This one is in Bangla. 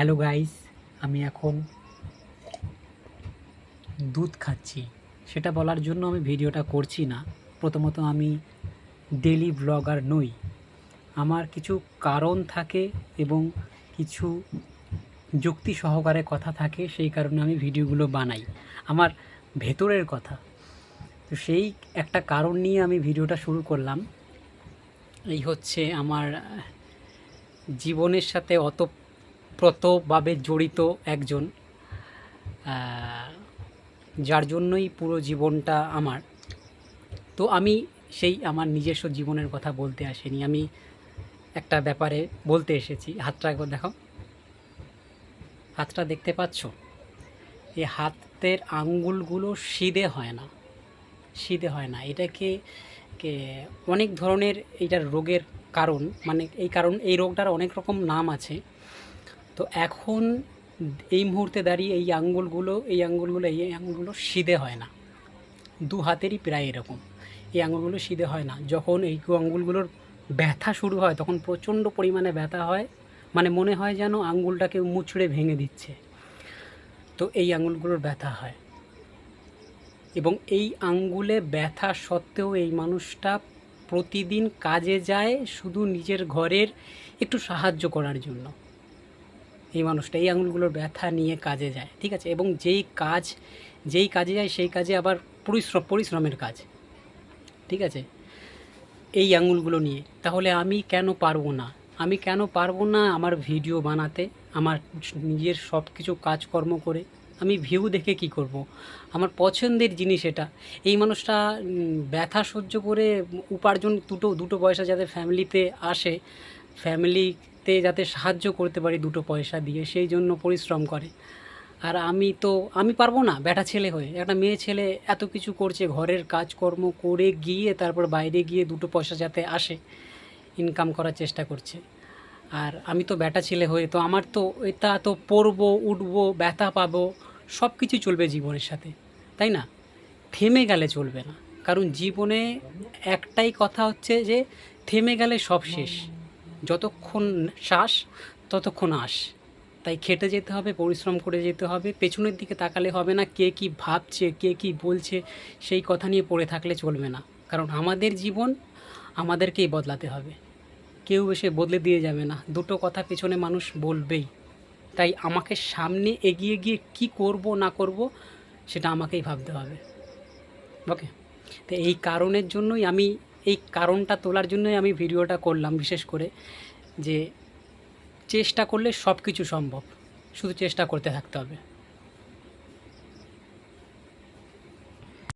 হ্যালো গাইস, আমি এখন দুধ খাচ্ছি। সেটা বলার জন্য আমি ভিডিওটা করছি না। প্রথমত আমি ডেইলি ব্লগার নই। আমার কিছু কারণ থাকে এবং কিছু যুক্তি সহকারে কথা থাকে, সেই কারণে আমি ভিডিওগুলো বানাই। আমার ভেতরের কথা। তো সেই একটা কারণ নিয়ে আমি ভিডিওটা শুরু করলাম। এই হচ্ছে আমার জীবনের সাথে ওতপ্রোতভাবে জড়িত একজন, যার জন্যই পুরো জীবনটা আমার। তো আমি সেই আমার নিজস্ব জীবনের কথা বলতে আসিনি, আমি একটা ব্যাপারে বলতে এসেছি। হাতটা একবার দেখাও, হাতটা দেখতে পাচ্ছ? এই হাতের আঙ্গুলগুলো সিধে হয় না, সিধে হয় না। এটাকে অনেক ধরনের এইটার রোগের কারণ, মানে এই রোগটার অনেক রকম নাম আছে। তো এখন এই মুহূর্তে দাঁড়িয়ে এই আঙ্গুলগুলো সিধে হয় না। দু হাতেরই প্রায় এরকম এই আঙুলগুলো সিধে হয় না। যখন এই আঙুলগুলোর ব্যথা শুরু হয় তখন প্রচণ্ড পরিমাণে ব্যথা হয়, মানে মনে হয় যেন আঙুলটাকে মুচড়ে ভেঙে দিচ্ছে। তো এই আঙুলগুলোর ব্যথা হয়, এবং এই আঙ্গুলে ব্যথা সত্ত্বেও এই মানুষটা প্রতিদিন কাজে যায় শুধু নিজের ঘরের একটু সাহায্য করার জন্য। এই মানুষটা এই আঙুলগুলোর ব্যথা নিয়ে কাজে যায়, ঠিক আছে? এবং যেই কাজে যায় সেই কাজে আবার পরিশ্রমের কাজ, ঠিক আছে, এই আঙুলগুলো নিয়ে। তাহলে আমি কেন পারবো না? আমি কেন পারবো না আমার ভিডিও বানাতে, আমার নিজের সব কিছু কাজকর্ম করে? আমি ভিউ দেখে কি করব? আমার পছন্দের জিনিস এটা। এই মানুষটা ব্যথা সহ্য করে উপার্জন দুটো পয়সা যাতে ফ্যামিলিতে আসে, ফ্যামিলিতে যাতে সাহায্য করতে পারি দুটো পয়সা দিয়ে, সেই জন্য পরিশ্রম করে। আর আমি পারবো না ব্যাটা ছেলে হয়ে। একটা মেয়ে ছেলে এত কিছু করছে, ঘরের কাজকর্ম করে গিয়ে তারপর বাইরে গিয়ে দুটো পয়সা যাতে আসে, ইনকাম করার চেষ্টা করছে। আর আমি তো ব্যাটা ছেলে হয়ে তো আমার তো এটা তো পড়বো, উঠবো, ব্যথা পাবো, সব কিছু চলবে জীবনের সাথে, তাই না? থেমে গেলে চলবে না। কারণ জীবনে একটাই কথা হচ্ছে যে থেমে গেলে সব শেষ। যতক্ষণ শ্বাস ততক্ষণ আস। তাই খেটে যেতে হবে, পরিশ্রম করে যেতে হবে। পেছনের দিকে তাকালে হবে না, কে কী ভাবছে, কে কী বলছে সেই কথা নিয়ে পড়ে থাকলে চলবে না। কারণ আমাদের জীবন আমাদেরকেই বদলাতে হবে, কেউ এসে বদলে দিয়ে যাবে না। দুটো কথা পেছনে মানুষ বলবেই। তাই আমাকে সামনে এগিয়ে গিয়ে কী করব না করব সেটা আমাকেই ভাবতে হবে। ওকে? তো এই কারণটা তোলার জন্যই আমি ভিডিওটা করলাম, বিশেষ করে যে চেষ্টা করলে সব কিছু সম্ভব, শুধু চেষ্টা করতে থাকতে হবে।